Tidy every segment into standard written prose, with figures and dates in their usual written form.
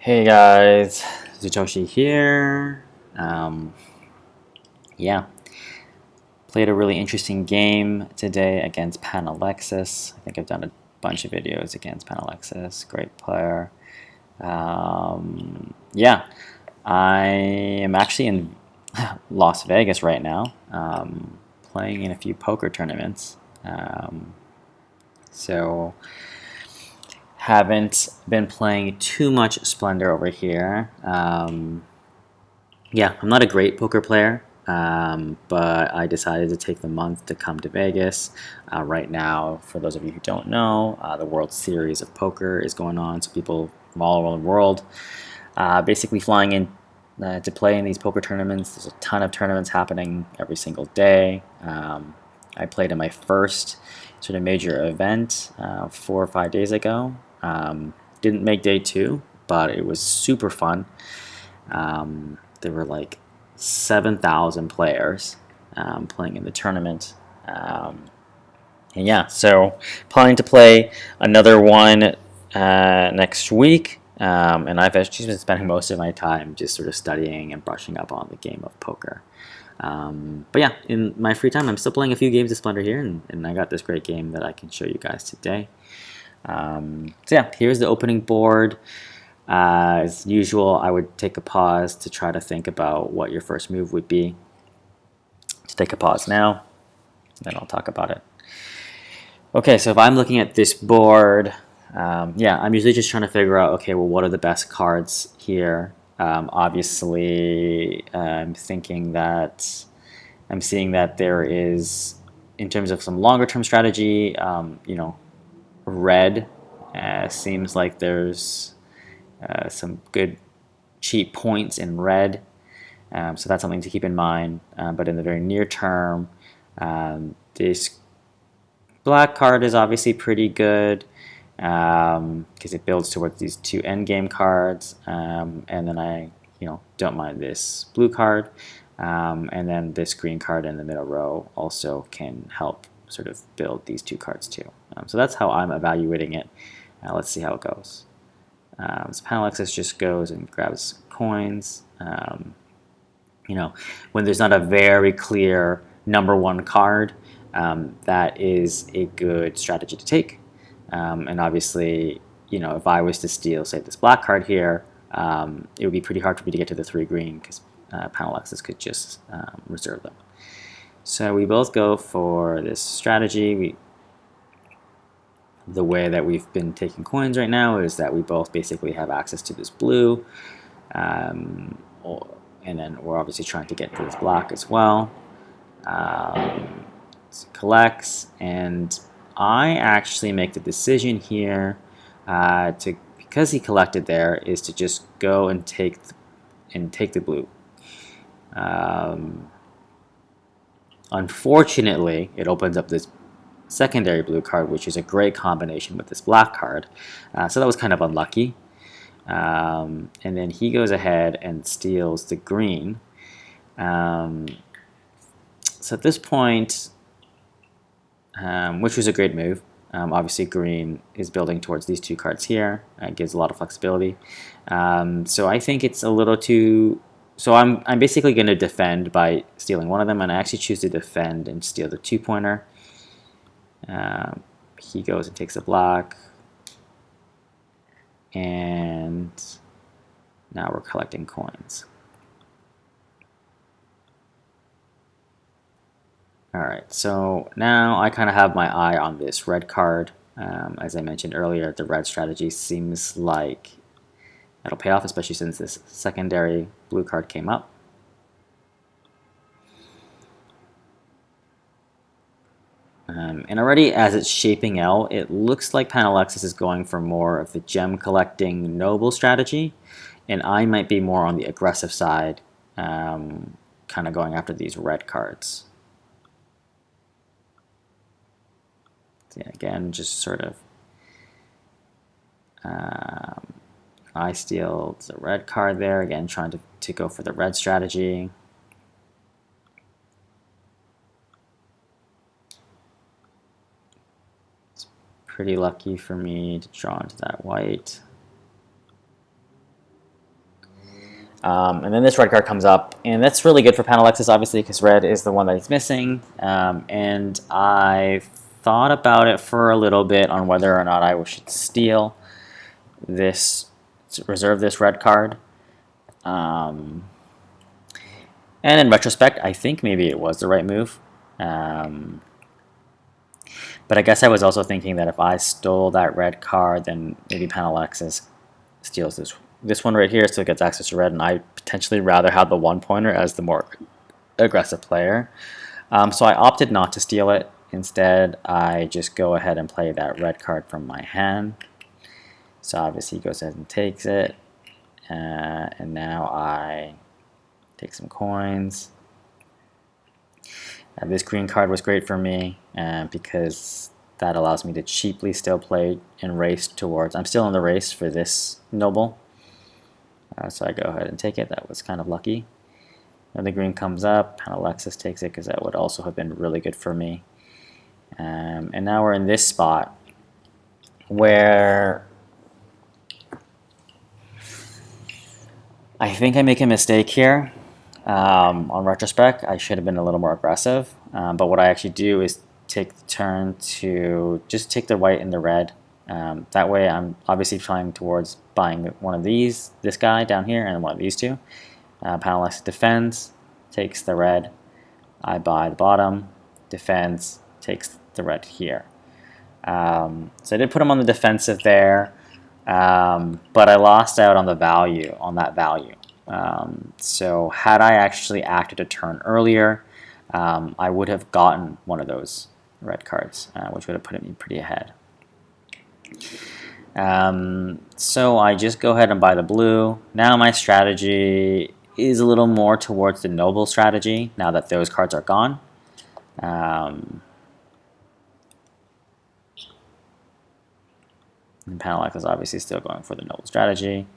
Hey guys, Zitoshi here. Yeah, played a really interesting game today against Pana. I think I've done a bunch of videos against Pana. Great player. Yeah, I am actually in Las Vegas right now, playing in a few poker tournaments. So haven't been playing too much Splendor over here. Yeah, I'm not a great poker player, but I decided to take the month to come to Vegas. Right now, for those of you who don't know, the World Series of Poker is going on, so people from all over the world basically flying in to play in these poker tournaments. There's a ton of tournaments happening every single day. I played in my first sort of major event 4 or 5 days ago. Didn't make day two, but it was super fun. There were like 7,000 players playing in the tournament. And yeah, so planning to play another one next week. And I've actually been spending most of my time just sort of studying and brushing up on the game of poker. But yeah, in my free time, I'm still playing a few games of Splendor here, and I got this great game that I can show you guys today. So yeah, here's the opening board. As usual, I would take a pause to try to think about what your first move would be. To take a pause now, then I'll talk about it. Okay, so if I'm looking at this board, yeah, I'm usually just trying to figure out, okay, well, what are the best cards here? Obviously, I'm thinking that I'm seeing that there is, in terms of some longer term strategy, red seems like there's some good cheap points in red. So that's something to keep in mind. But in the very near term, this black card is obviously pretty good because it builds towards these two endgame cards. And then I, don't mind this blue card. And then this green card in the middle row also can help sort of build these two cards too. So that's how I'm evaluating it. Let's see how it goes. So Pana just goes and grabs coins. When there's not a very clear number one card, that is a good strategy to take. And obviously, if I was to steal, say, this black card here, it would be pretty hard for me to get to the 3 green because Pana could just reserve them. So we both go for this strategy. The way that we've been taking coins right now is that we both basically have access to this blue. And then we're obviously trying to get to this black as well. Collects, and I actually make the decision here because he collected there, is to just go and take the blue. Unfortunately, it opens up this secondary blue card, which is a great combination with this black card. So that was kind of unlucky. And then he goes ahead and steals the green. So at this point, which was a great move, obviously green is building towards these two cards here. It gives a lot of flexibility. So I think it's a little too... So I'm basically going to defend by stealing one of them, and I actually choose to defend and steal the 2-pointer. He goes and takes a black. And now we're collecting coins. Alright, so now I kind of have my eye on this red card. As I mentioned earlier, the red strategy seems like it'll pay off, especially since this secondary blue card came up. And already as it's shaping out, it looks like Pana is going for more of the gem collecting noble strategy, and I might be more on the aggressive side, kind of going after these red cards. So yeah, again, just sort of I steal the red card there, again trying to go for the red strategy. Pretty lucky for me to draw into that white. And then this red card comes up, and that's really good for Pana, obviously, because red is the one that he's missing. And I thought about it for a little bit on whether or not I should steal this, reserve this red card. And in retrospect, I think maybe it was the right move. But I guess I was also thinking that if I stole that red card, then maybe Pana steals this one right here, so it gets access to red, and I potentially rather have the one pointer as the more aggressive player. So I opted not to steal it. Instead, I just go ahead and play that red card from my hand. So obviously he goes ahead and takes it, and now I take some coins. This green card was great for me because that allows me to cheaply still play and race towards. I'm still in the race for this noble. So I go ahead and take it. That was kind of lucky. Now the green comes up, and Alexis takes it because that would also have been really good for me. And now we're in this spot where I think I make a mistake here. On retrospect, I should have been a little more aggressive. But what I actually do is take the turn to just take the white and the red. That way I'm obviously trying towards buying one of these, this guy down here, and one of these two. Pana defends, takes the red. I buy the bottom, defends, takes the red here. So I did put him on the defensive there, but I lost out on the value, on that value. So had I actually acted a turn earlier, I would have gotten one of those red cards, which would have put me pretty ahead. So I just go ahead and buy the blue. Now my strategy is a little more towards the noble strategy now that those cards are gone. And Pana is obviously still going for the noble strategy.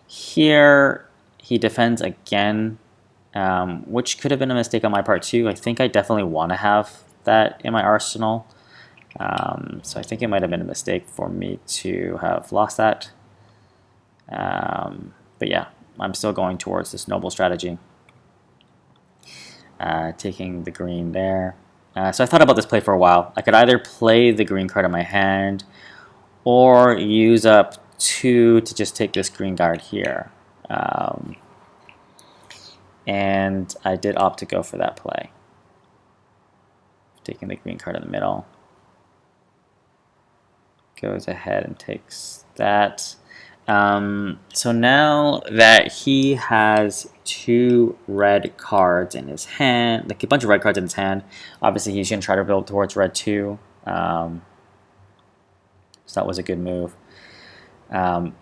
Here he defends again, which could have been a mistake on my part too. I think I definitely want to have that in my arsenal. So I think it might have been a mistake for me to have lost that. But yeah, I'm still going towards this noble strategy. Taking the green there. So I thought about this play for a while. I could either play the green card in my hand or use up 2 to just take this green card here. And I did opt to go for that play. Taking the green card in the middle. Goes ahead and takes that. So now that he has 2 red cards in his hand, like a bunch of red cards in his hand, obviously he's going to try to build towards red 2. So that was a good move.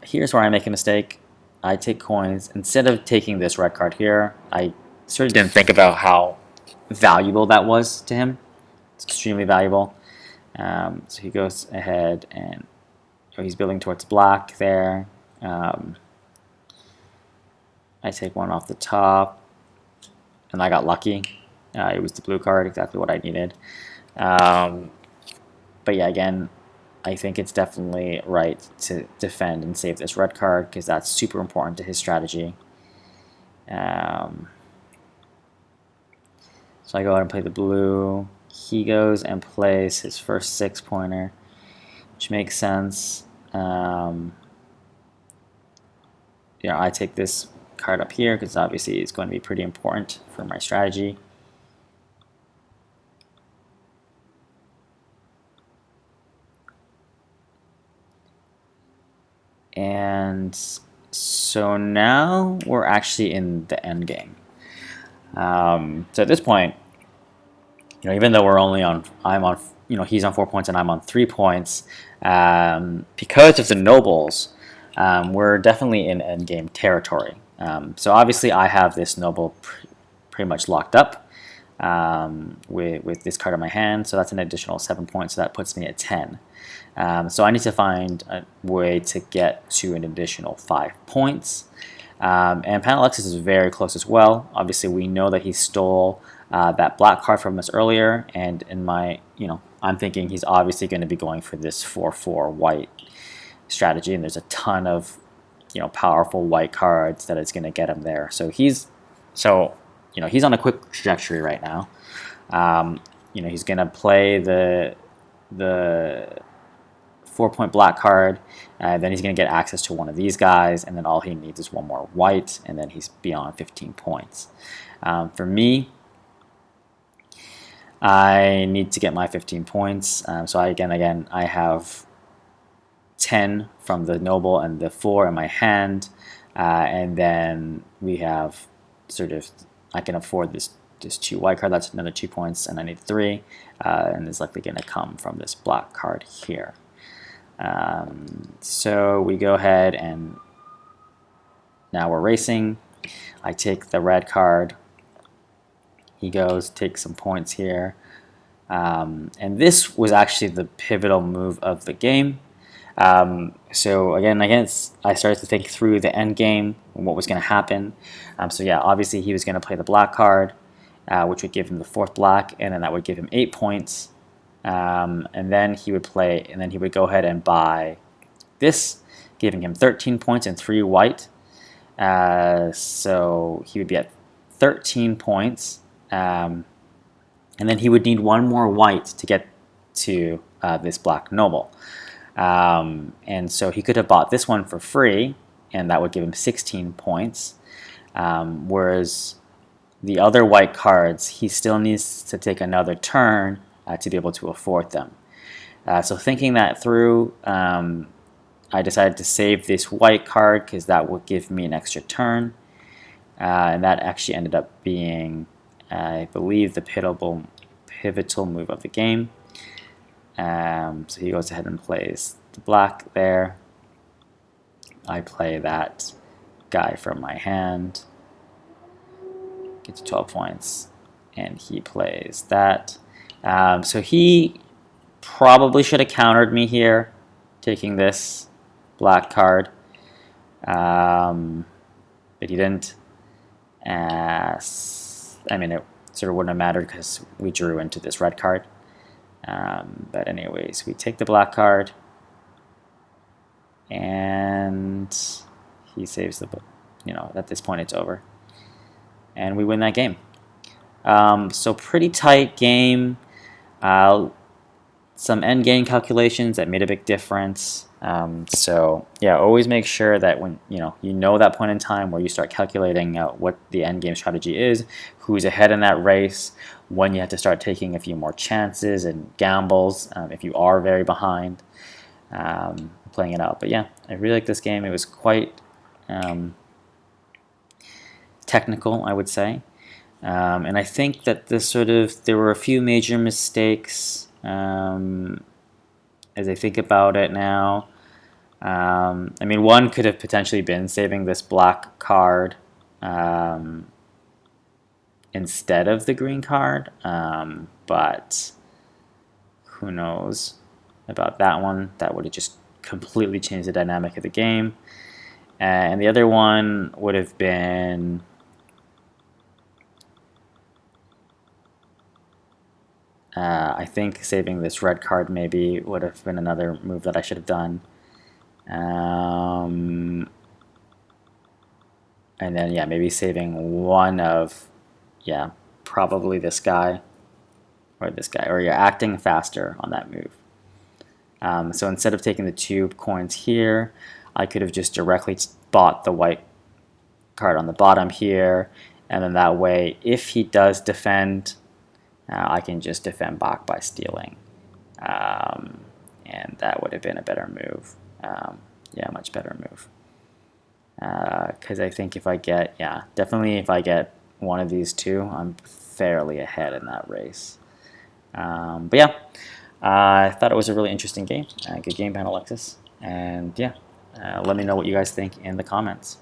Here's where I make a mistake. I take coins. Instead of taking this red card here, I sort of didn't think about how valuable that was to him. It's extremely valuable. So he goes ahead and he's building towards black there. I take one off the top, and I got lucky. It was the blue card, exactly what I needed. But yeah, again, I think it's definitely right to defend and save this red card because that's super important to his strategy. So I go ahead and play the blue. He goes and plays his first 6-pointer, which makes sense. I take this card up here because obviously it's going to be pretty important for my strategy. And so now we're actually in the end game. So at this point, even though he's on 4 points and I'm on 3 points, because of the nobles, we're definitely in end game territory. So obviously I have this noble pretty much locked up with this card in my hand, so that's an additional 7 points, so that puts me at 10. So I need to find a way to get to an additional 5 points. And Pana is very close as well. Obviously we know that he stole that black card from us earlier, and in my, I'm thinking he's obviously going to be going for this 4/4 white strategy, and there's a ton of powerful white cards that is going to get him there. So he's on a quick trajectory right now. He's going to play the 4-point black card, then he's going to get access to one of these guys, and then all he needs is one more white, and then he's beyond 15 points. For me, I need to get my 15 points. So I have 10 from the noble and the 4 in my hand, and then we have I can afford this 2 white card. That's another 2 points, and I need 3, and it's likely going to come from this black card here. So we go ahead and now we're racing. I take the red card. He goes, takes some points here. And this was actually the pivotal move of the game. So again, I started to think through the end game and what was going to happen. So yeah, obviously he was going to play the black card, which would give him the 4th black, and then that would give him 8 points. And then he would go ahead and buy this, giving him 13 points and 3 white. So he would be at 13 points. And then he would need 1 more white to get to this black noble. And so he could have bought this one for free, and that would give him 16 points. Whereas the other white cards, he still needs to take another turn to be able to afford them. So thinking that through, I decided to save this white card because that would give me an extra turn. And that actually ended up being, I believe, the pivotal move of the game. So he goes ahead and plays the black there. I play that guy from my hand. Get to 12 points. And he plays that. So he probably should have countered me here, taking this black card. But he didn't. I mean, it sort of wouldn't have mattered because we drew into this red card. But anyways, we take the black card, and he saves at this point it's over. And we win that game. So pretty tight game. Some end game calculations that made a big difference. So yeah, always make sure that when you know that point in time where you start calculating what the end game strategy is, who's ahead in that race, when you have to start taking a few more chances and gambles if you are very behind, playing it out. But yeah, I really like this game. It was quite technical, I would say. And I think that there were a few major mistakes as I think about it now. I mean, one could have potentially been saving this black card instead of the green card, but who knows about that one. That would have just completely changed the dynamic of the game. And the other one would have been I think saving this red card maybe would have been another move that I should have done. And then, yeah, maybe saving one of, yeah, probably this guy, or you're acting faster on that move. So instead of taking the 2 coins here, I could have just directly bought the white card on the bottom here, and then that way, if he does defend, I can just defend back by stealing. And that would have been a better move. Yeah, much better move. Because I think if I get, definitely if I get one of these two, I'm fairly ahead in that race. But yeah, I thought it was a really interesting game. Good game, Pana Alexis. And yeah, let me know what you guys think in the comments.